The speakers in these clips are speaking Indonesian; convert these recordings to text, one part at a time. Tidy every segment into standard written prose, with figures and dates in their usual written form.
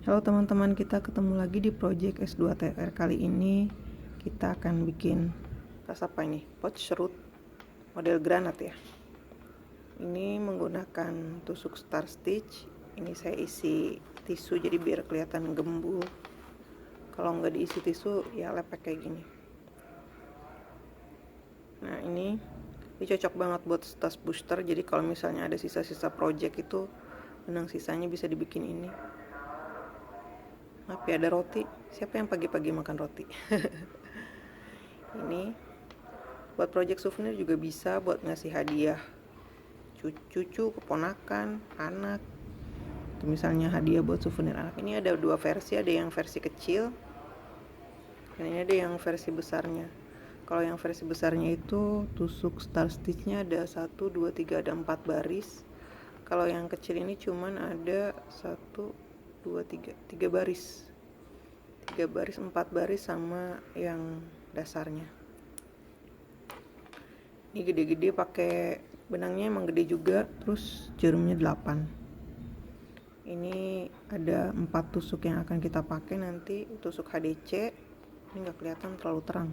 Halo teman-teman, kita ketemu lagi di project S2 TR. Kali ini kita akan bikin tas apa ini? Pot serut model granat ya. Ini menggunakan tusuk star stitch. Ini saya isi tisu jadi biar kelihatan gembul. Kalau nggak diisi tisu ya lepek kayak gini. Nah ini cocok banget buat tas booster. Jadi kalau misalnya ada sisa-sisa project itu, benang sisanya bisa dibikin ini. Tapi ada roti. Siapa yang pagi-pagi makan roti? Ini buat project souvenir juga bisa, buat ngasih hadiah cucu, keponakan, anak. Itu misalnya hadiah buat souvenir anak. Ini ada dua versi, ada yang versi kecil dan ini ada yang versi besarnya. Kalau yang versi besarnya itu tusuk star stitchnya ada 1, 2, 3, ada 4 baris. Kalau yang kecil ini cuman ada 1, 2, 3 baris. 3 baris, 4 baris sama yang dasarnya. Ini gede-gede, pakai benangnya emang gede juga, terus jarumnya 8. Ini ada 4 tusuk yang akan kita pakai nanti. Tusuk HDC, ini nggak kelihatan terlalu terang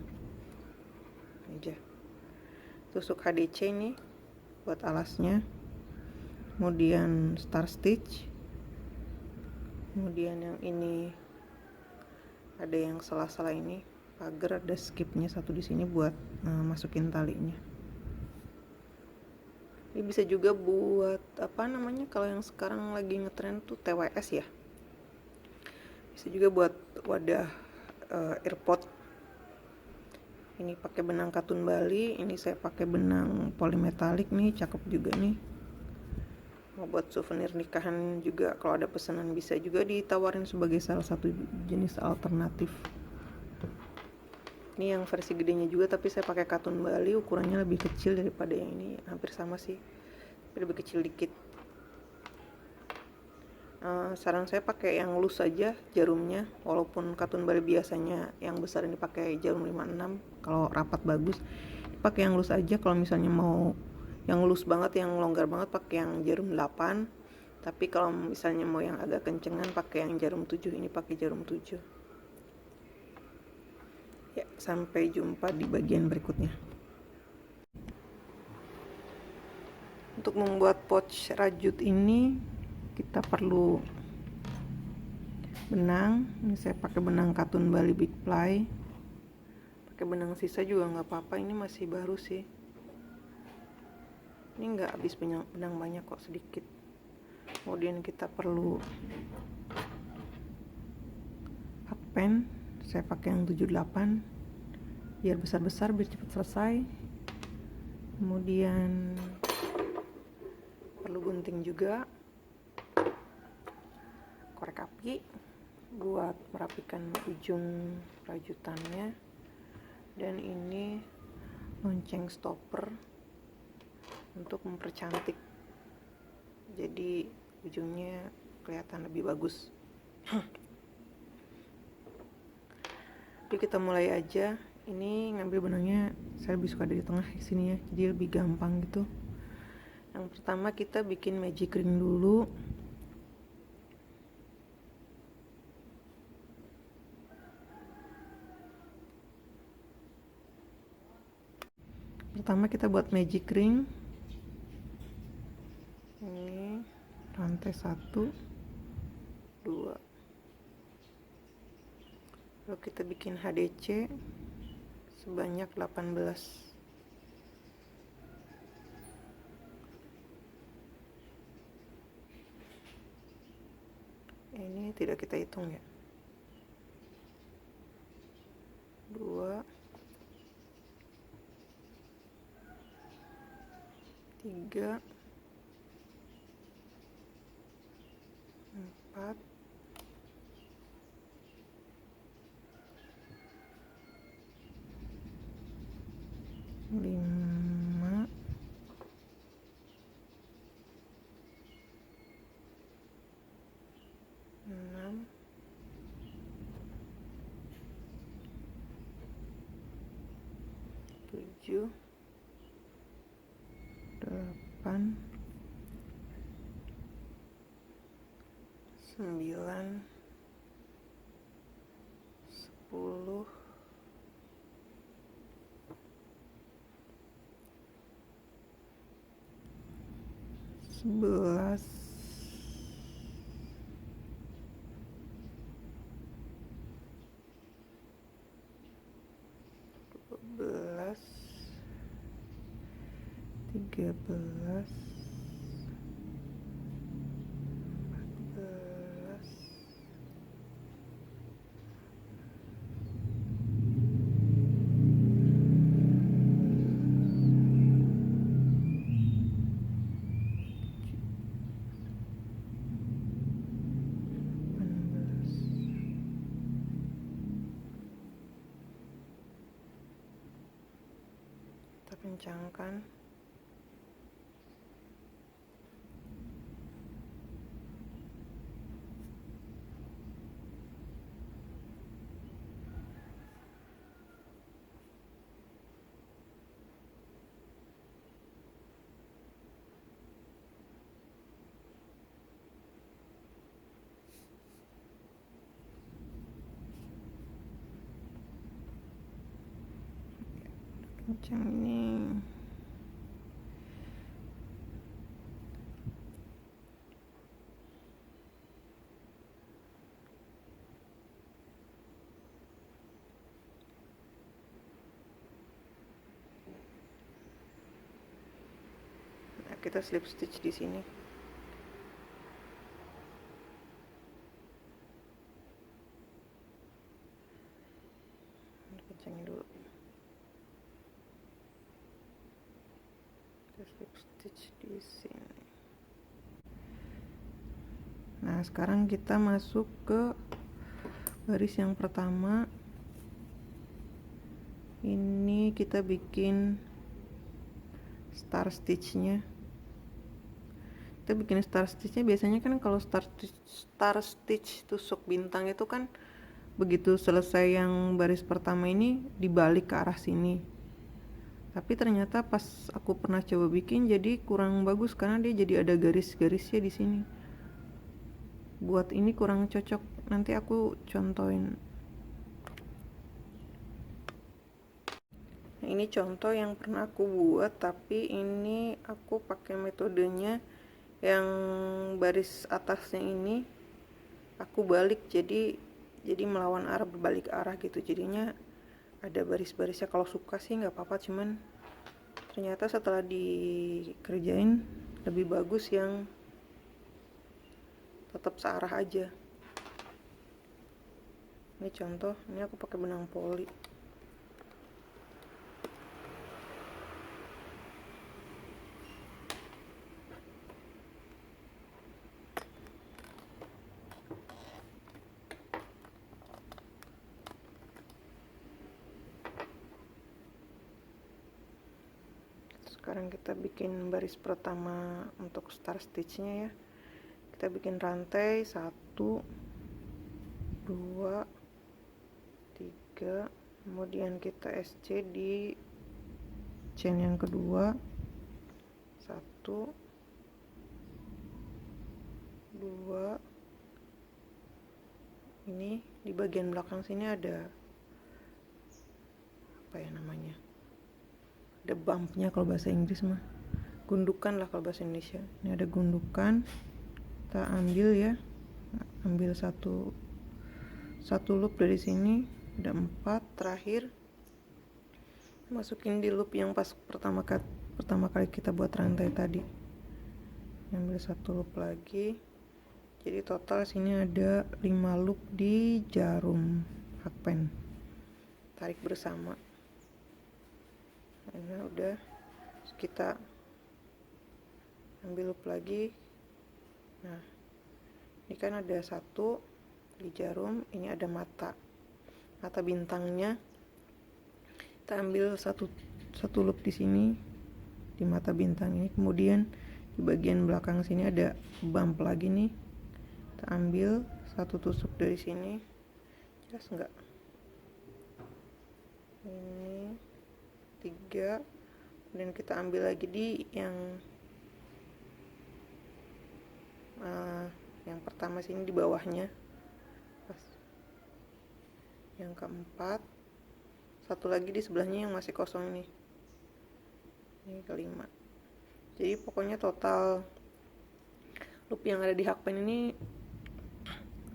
ini aja. Tusuk HDC ini buat alasnya, kemudian star stitch, kemudian yang ini ada yang sela-sela ini pagar, ada skipnya satu di sini buat masukin talinya. Ini bisa juga buat apa namanya, kalau yang sekarang lagi ngetren tuh TWS ya. Bisa juga buat wadah earpod. Ini pakai benang katun Bali, ini saya pakai benang polimetalik nih, cakep juga nih. Mau buat souvenir nikahan juga, kalau ada pesanan bisa juga ditawarin sebagai salah satu jenis alternatif. Ini yang versi gedenya juga, tapi saya pakai katun Bali, ukurannya lebih kecil daripada yang ini, hampir sama sih, tapi lebih kecil dikit. Saran saya pakai yang loose aja jarumnya, walaupun katun Bali biasanya yang besar ini pakai jarum 56, kalau rapat bagus. Pakai yang loose aja. Kalau misalnya mau yang loose banget, yang longgar banget, pakai yang jarum 8. Tapi kalau misalnya mau yang agak kencengan, pakai yang jarum 7. Ini pakai jarum 7. Ya, sampai jumpa di bagian berikutnya. Untuk membuat pouch rajut ini kita perlu benang. Ini saya pakai benang katun Bali Big Ply. Pakai benang sisa juga nggak apa-apa, ini masih baru sih. Ini nggak habis benang banyak kok, sedikit. Kemudian kita perlu pen, saya pakai yang 78 biar besar-besar, biar cepat selesai. Kemudian perlu gunting juga, korek api buat merapikan ujung rajutannya, dan ini lonceng stopper untuk mempercantik, jadi ujungnya kelihatan lebih bagus. Jadi kita mulai aja. Ini ngambil benangnya saya lebih suka dari tengah di sini ya, jadi lebih gampang gitu. Yang pertama kita bikin magic ring dulu. Pertama kita buat magic ring. Ini rantai 1, 2. Lalu kita bikin HDC sebanyak 18. Ini tidak kita hitung ya. 2, 3, 4, 5, 6, 7, 8, 9, 11 12 13 14 kita kencangkan. Kencang ini. Nah, kita slip stitch di sini. Kencangin dulu. Slip stitch di sini. Nah, sekarang kita masuk ke baris yang pertama. Ini kita bikin star stitchnya. Kita bikin star stitchnya biasanya kan kalau star stitch tusuk bintang itu kan begitu selesai yang baris pertama ini dibalik ke arah sini. Tapi ternyata pas aku pernah coba bikin jadi kurang bagus karena dia jadi ada garis-garisnya di sini. Buat ini kurang cocok. Nanti aku contohin. Nah, ini contoh yang pernah aku buat, tapi ini aku pakai metodenya yang baris atasnya ini aku balik, jadi melawan arah, berbalik arah gitu. Jadinya ada baris-barisnya. Kalau suka sih nggak apa-apa, cuman ternyata setelah dikerjain lebih bagus yang tetap searah aja. Ini contoh, ini aku pakai benang poli. Sekarang kita bikin baris pertama untuk star stitchnya ya. Kita bikin rantai 1 2 3, kemudian kita SC di chain yang kedua 1 2. Ini di bagian belakang sini ada apa ya namanya, ada bumpnya kalau bahasa Inggris mah, gundukan lah kalau bahasa Indonesia. Ini ada gundukan, kita ambil ya, ambil satu loop dari sini, ada 4. Terakhir masukin di loop yang pas pertama kali kita buat rantai tadi, ambil 1 loop lagi. Jadi total sini ada 5 loop di jarum hakpen, tarik bersama. Ini udah, kita ambil loop lagi. Nah, ini kan ada 1 di jarum, ini ada mata bintangnya. Kita ambil satu loop di sini di mata bintang ini, kemudian di bagian belakang sini ada bump lagi nih. Kita ambil 1 tusuk dari sini, jelas enggak? Ini 3, kemudian kita ambil lagi di yang pertama sini di bawahnya, pas yang keempat, 1 lagi di sebelahnya yang masih kosong nih, ini kelima. Jadi pokoknya total loop yang ada di hakpen ini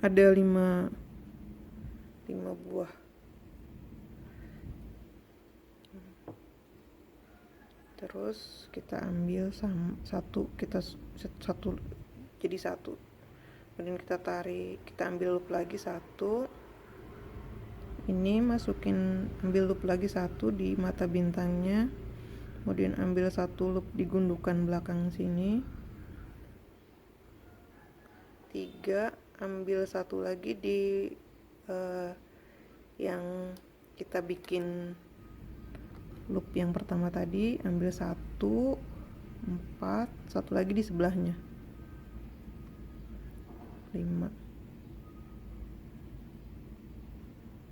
ada 5 buah. Terus kita ambil satu, satu jadi satu, kemudian kita tarik, kita ambil loop lagi satu, ini ambil loop lagi satu di mata bintangnya, kemudian ambil satu loop di gundukan belakang sini, 3, ambil satu lagi di yang kita bikin loop yang pertama tadi, ambil 1, 4, satu lagi di sebelahnya, 5.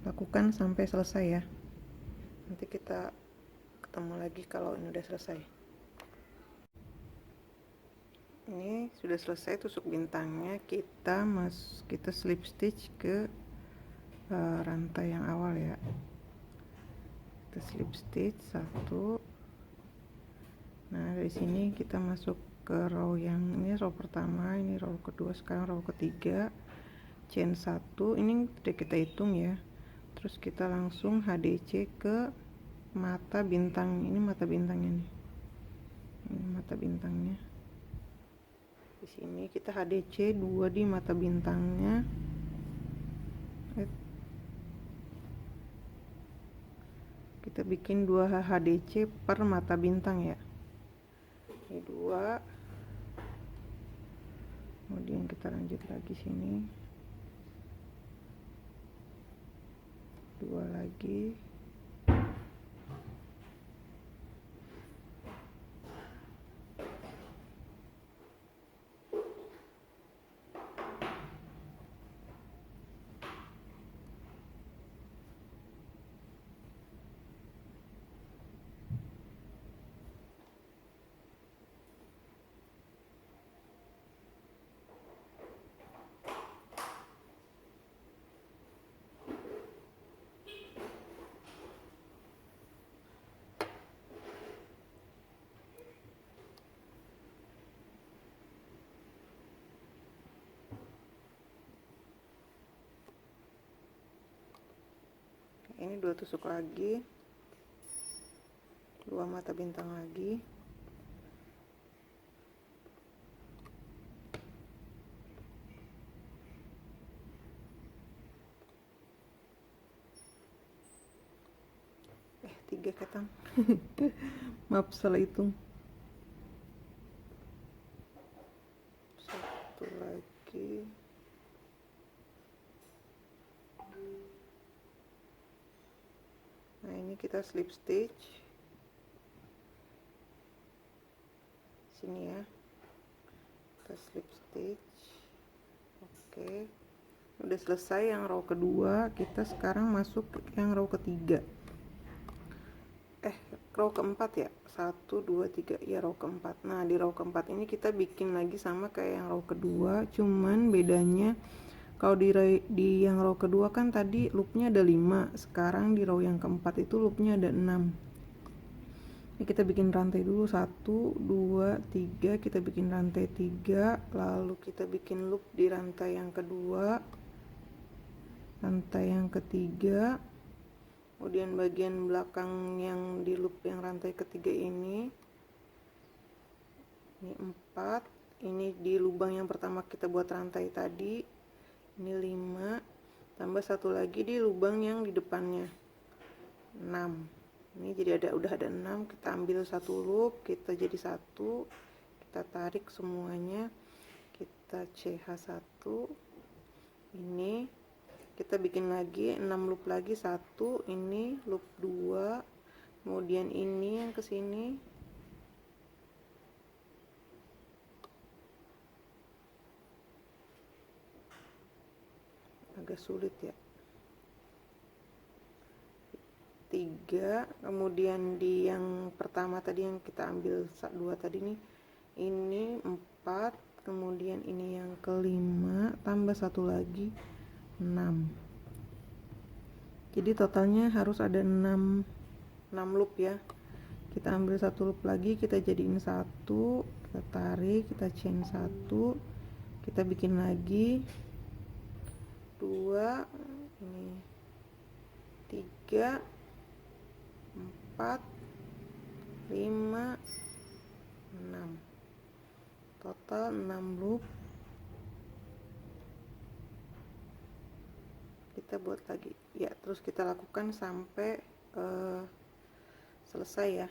Lakukan sampai selesai ya. Nanti kita ketemu lagi kalau ini udah selesai. Ini sudah selesai tusuk bintangnya, kita slip stitch ke rantai yang awal ya. Kita slip stitch 1. Nah, dari sini kita masuk ke row yang ini, row pertama, ini row kedua, sekarang row ketiga, chain 1, ini udah kita hitung ya. Terus kita langsung HDC ke mata bintang, ini mata bintangnya nih. Ini mata bintangnya. Di sini kita HDC 2 di mata bintangnya. Kita bikin 2 HDC per mata bintang ya. Ini 2. Kemudian kita lanjut lagi sini. 2 lagi. Ini 2 tusuk lagi, 2 mata bintang lagi. Tiga ketang. Maaf salah hitung. 1 lagi. Nah, ini kita slip stitch sini ya, kita slip stitch. Oke, udah selesai yang row kedua. Kita sekarang masuk yang row ketiga, row keempat ya, 1, 2, 3 ya, row keempat. Nah, di row keempat ini kita bikin lagi sama kayak yang row kedua, cuman bedanya kalau di yang row kedua kan tadi loopnya ada 5, sekarang di row yang keempat itu loopnya ada 6. Ini kita bikin rantai dulu, 1, 2, 3, kita bikin rantai 3, lalu kita bikin loop di rantai yang kedua, rantai yang ketiga, kemudian bagian belakang yang di loop yang rantai ketiga ini 4, ini di lubang yang pertama kita buat rantai tadi, ini 5, tambah satu lagi di lubang yang di depannya 6. Ini jadi udah ada 6. Kita ambil satu loop, kita jadi 1, kita tarik semuanya, kita CH1, ini kita bikin lagi 6 loop lagi, 1, ini loop 2, kemudian ini yang kesini, agak sulit ya, 3, kemudian di yang pertama tadi yang kita ambil 2 tadi nih, ini 4, kemudian ini yang kelima, tambah satu lagi 6. Jadi totalnya harus ada 6 loop ya. Kita ambil satu loop lagi, kita jadiin 1, kita tarik, kita chain 1, kita bikin lagi 2, ini 3, 4, 5, 6, total 6 loop. Kita buat lagi ya, terus kita lakukan sampai selesai ya.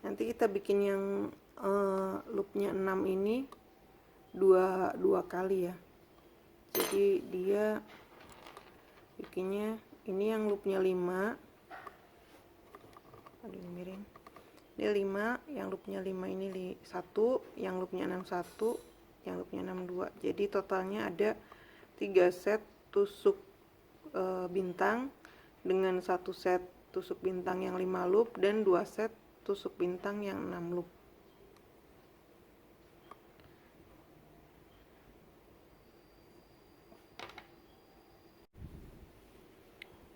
Nanti kita bikin yang loopnya 6 ini dua kali ya. Jadi dia bikinnya ini yang loopnya 5, aduh ini miring, ini 5, yang loopnya 5 ini 1, yang loopnya 6 1, yang loopnya 6 2. Jadi totalnya ada 3 set tusuk bintang dengan 1 set tusuk bintang yang 5 loop dan 2 set tusuk bintang yang 6 loop.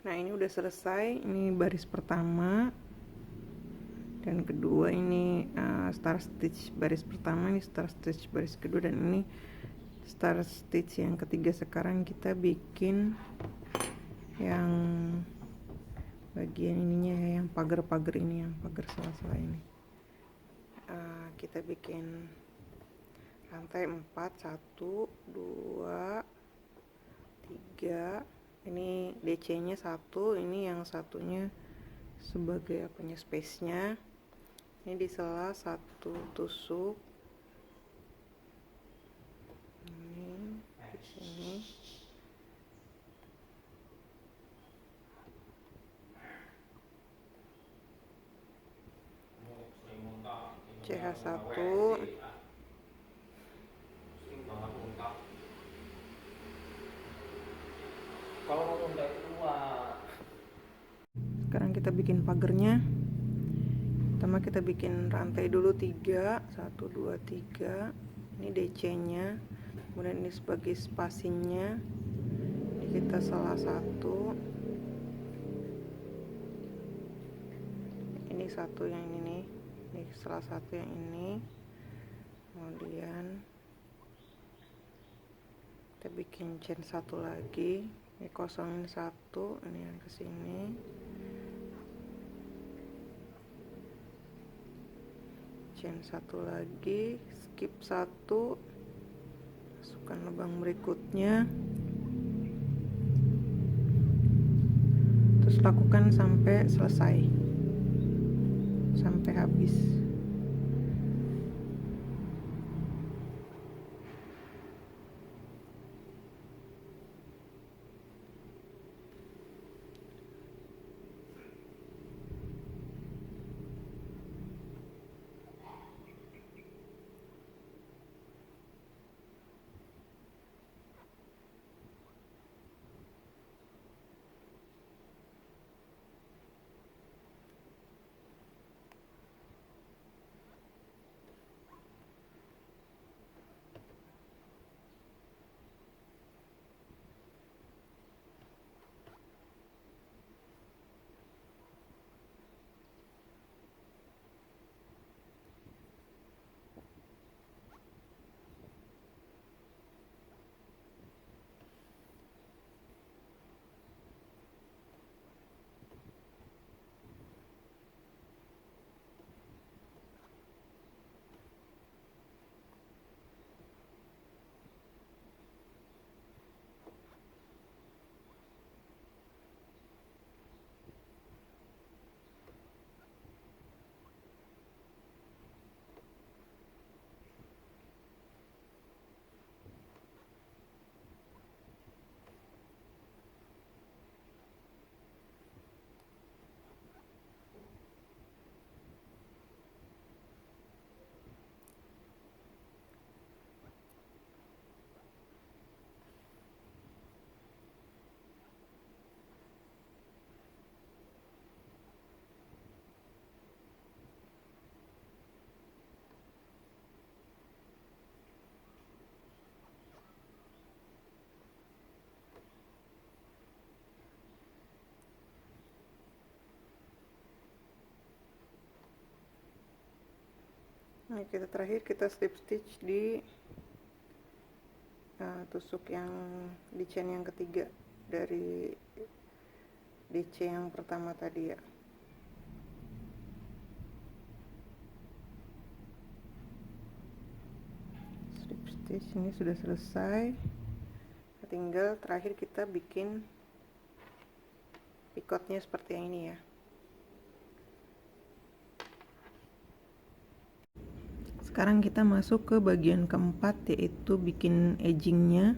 Nah ini udah selesai, ini baris pertama dan kedua, ini star stitch baris pertama, ini star stitch baris kedua, dan ini star stitch yang ketiga. Sekarang kita bikin yang bagian ininya ya, yang pagar-pagar ini, yang pagar sela-sela ini. Kita bikin rantai 4, 1, 2, 3, ini DC nya 1, ini yang satunya sebagai apanya, space nya. Ini di sela 1 tusuk, ini di sini, CH1. Sekarang kita bikin pagernya. Pertama kita bikin rantai dulu 3, 1 2 3. Ini DC nya, kemudian ini sebagai spacingnya, ini kita salah 1, ini satu yang ini salah satu yang ini. Kemudian kita bikin chain 1 lagi, ini kosongin 1, ini yang kesini, chain 1 lagi, skip 1, masukkan lubang berikutnya, terus lakukan sampai selesai, sampai habis. Nah, kita terakhir kita slip stitch di tusuk yang di chain yang ketiga dari DC yang pertama tadi ya. Slip stitch ini sudah selesai, tinggal terakhir kita bikin picotnya seperti yang ini ya. Sekarang kita masuk ke bagian keempat, yaitu bikin edgingnya.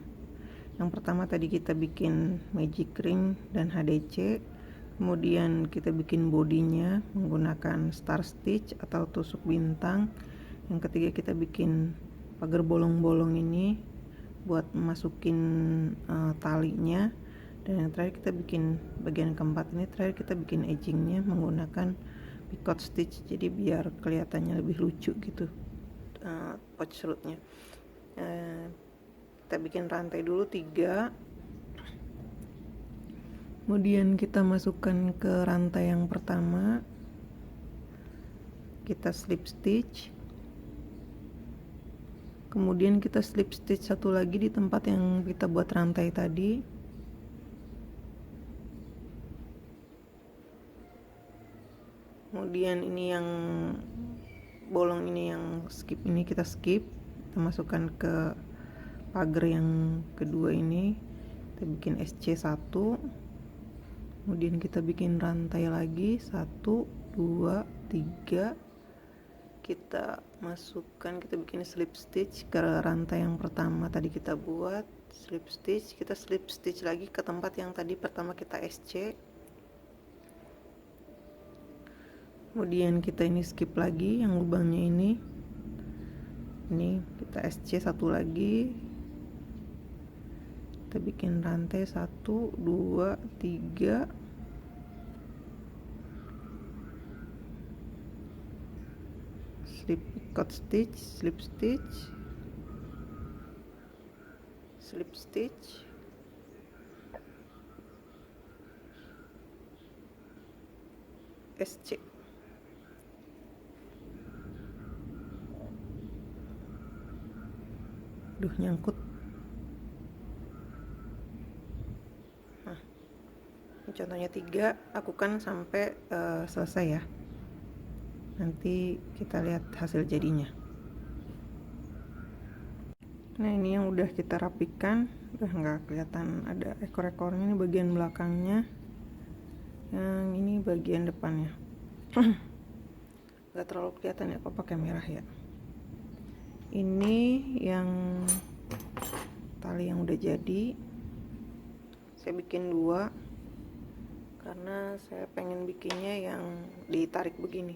Yang pertama tadi kita bikin magic ring dan HDC, kemudian kita bikin bodinya menggunakan star stitch atau tusuk bintang. Yang ketiga kita bikin pagar bolong-bolong ini buat masukin talinya, dan yang terakhir kita bikin bagian keempat ini, terakhir kita bikin edgingnya menggunakan picot stitch, jadi biar kelihatannya lebih lucu gitu pouch rootnya. Kita bikin rantai dulu 3, kemudian kita masukkan ke rantai yang pertama, kita slip stitch, kemudian kita slip stitch satu lagi di tempat yang kita buat rantai tadi, kemudian ini yang bolong ini yang skip ini kita skip, kita masukkan ke pagar yang kedua ini, kita bikin SC1, kemudian kita bikin rantai lagi 1, 2, 3, kita masukkan, kita bikin slip stitch ke rantai yang pertama tadi kita buat, slip stitch, kita slip stitch lagi ke tempat yang tadi pertama kita SC, kemudian kita ini skip lagi yang lubangnya ini kita SC satu lagi, kita bikin rantai 1, 2, 3, slip picot stitch, slip stitch, slip stitch, SC. Duh, nyangkut. Nah, contohnya 3, lakukan sampai selesai ya. Nanti kita lihat hasil jadinya. Nah, ini yang udah kita rapikan, udah nggak kelihatan ada ekor-ekornya, ini bagian belakangnya, yang ini bagian depannya. Nggak terlalu kelihatan ya, apa pakai merah ya. Ini yang tali yang udah jadi, saya bikin 2 karena saya pengen bikinnya yang ditarik begini.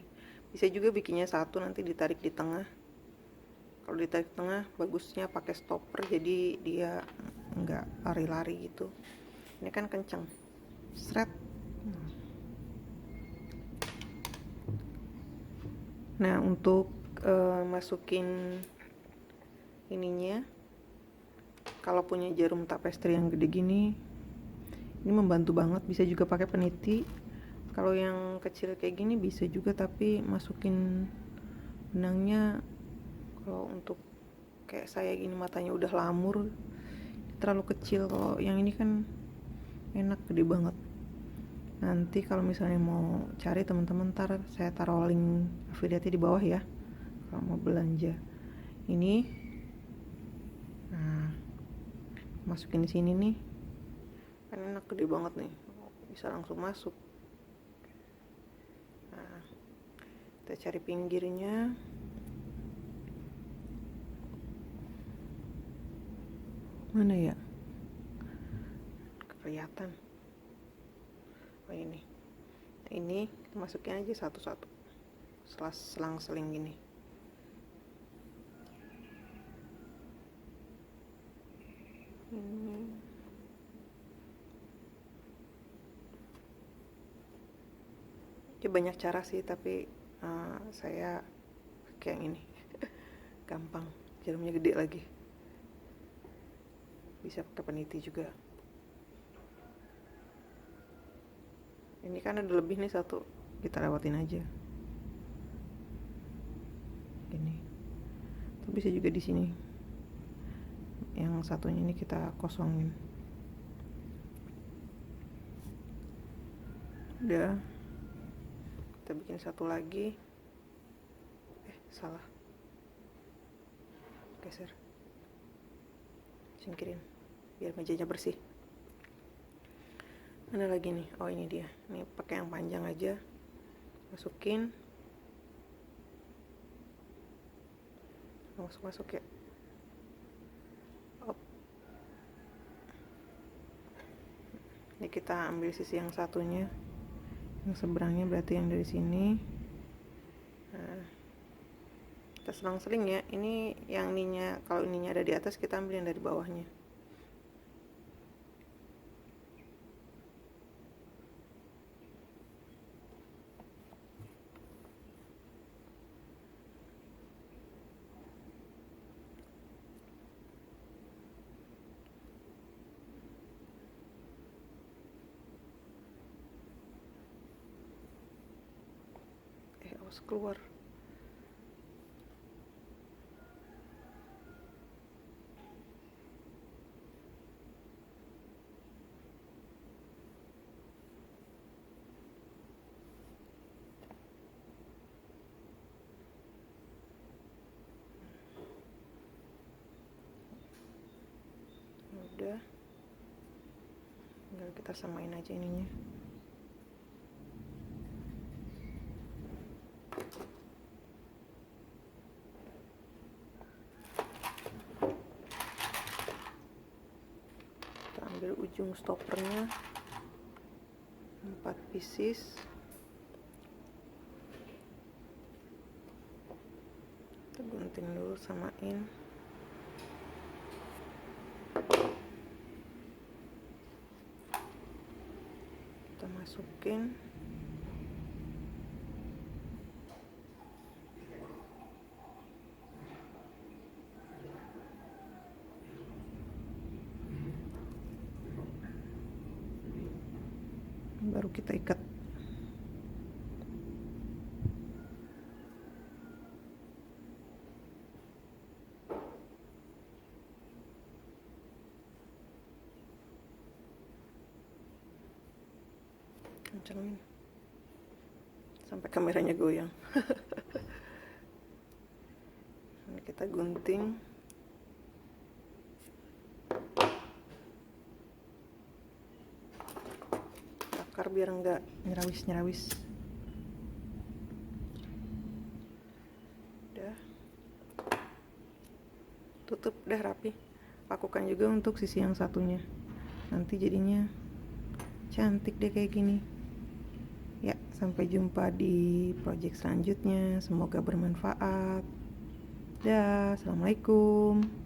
Bisa juga bikinnya 1 nanti ditarik di tengah. Kalau ditarik tengah bagusnya pakai stopper, jadi dia nggak lari-lari gitu. Ini kan kenceng, seret. Nah, untuk masukin ininya, kalau punya jarum tapestry yang gede gini, ini membantu banget. Bisa juga pakai peniti. Kalau yang kecil kayak gini bisa juga, tapi masukin benangnya, kalau untuk kayak saya gini matanya udah lamur, terlalu kecil. Kalau yang ini kan enak, gede banget. Nanti kalau misalnya mau cari teman-teman, ntar saya taruh link affiliate di bawah ya kalau mau belanja ini. Nah, masukin di sini nih, kan enak, gede banget nih, bisa langsung masuk. Nah, kita cari pinggirnya. Mana ya? Kelihatan. Oh, ini. Nah, ini kita masukin aja satu-satu, selang-seling gini. Ini ya banyak cara sih, tapi saya pakai yang ini. Gampang, jarumnya gede lagi. Bisa pakai peniti juga. Ini kan ada lebih nih 1, kita lewatin aja gini. bisa juga di sini. Yang satunya ini kita kosongin. Udah, kita bikin satu lagi. Salah, geser, singkirin biar mejanya bersih. Mana lagi nih? Oh, ini dia. Ini pakai yang panjang aja, masukin, masuk ya. Ini kita ambil sisi yang satunya, yang seberangnya berarti yang dari sini. Nah, kita selang-seling ya. Ini yang ininya, kalau ininya ada di atas, kita ambil yang dari bawahnya. Awas keluar. Udah, tinggal kita samain aja ininya. Kita ambil ujung stoppernya, 4 pieces. Kita gunting dulu, samain. Kita masukin. Baru kita ikat. Kencengin sampai kameranya goyang. Ini kita gunting. Bakar biar enggak nyerawis. Udah, tutup, udah rapi. Lakukan juga untuk sisi yang satunya, nanti jadinya cantik deh kayak gini ya. Sampai jumpa di project selanjutnya, semoga bermanfaat. Dah, assalamualaikum.